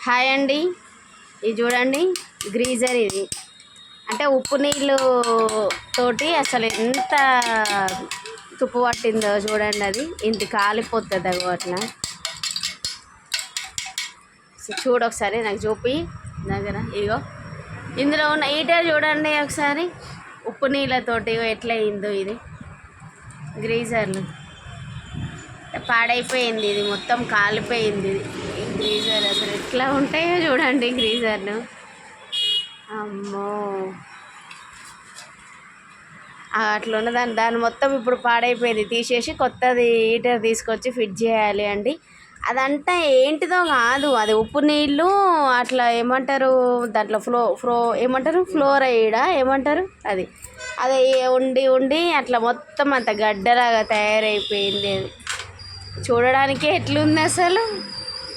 Hi అండి, ఇది చూడండి గ్రీజర్. ఇది అంటే ఉప్పు నీళ్ళు తోటి అసలు ఎంత తుప్పు పట్టిందో చూడండి. అది ఇంత కాలిపోతుంది అగో అట్లా. చూడొకసారి నాకు చూపి దగ్గర. ఇగో ఇందులో ఉన్న హీటర్ చూడండి ఒకసారి, ఉప్పు నీళ్ళతోటి ఎట్లా అయిందో. ఇది గ్రీజర్లు పాడైపోయింది, ఇది మొత్తం కాలిపోయింది. ఇది గ్రీజర్ అసలు ఎట్లా ఉంటాయో చూడండి గ్రీజర్లు. అమ్మో, అట్లా ఉన్న దాని మొత్తం ఇప్పుడు పాడైపోయింది. తీసేసి కొత్తది హీటర్ తీసుకొచ్చి ఫిట్ చేయాలి అండి. అదంతా ఏంటిదో కాదు, అది ఉప్పు నీళ్ళు అట్లా ఏమంటారు దాంట్లో ఏమంటారు ఫ్లోరైడా ఏమంటారు, అది అదే ఉండి ఉండి అట్లా మొత్తం అంత గడ్డలాగా తయారైపోయింది. అది చూడడానికే ఎట్లుంది అసలు.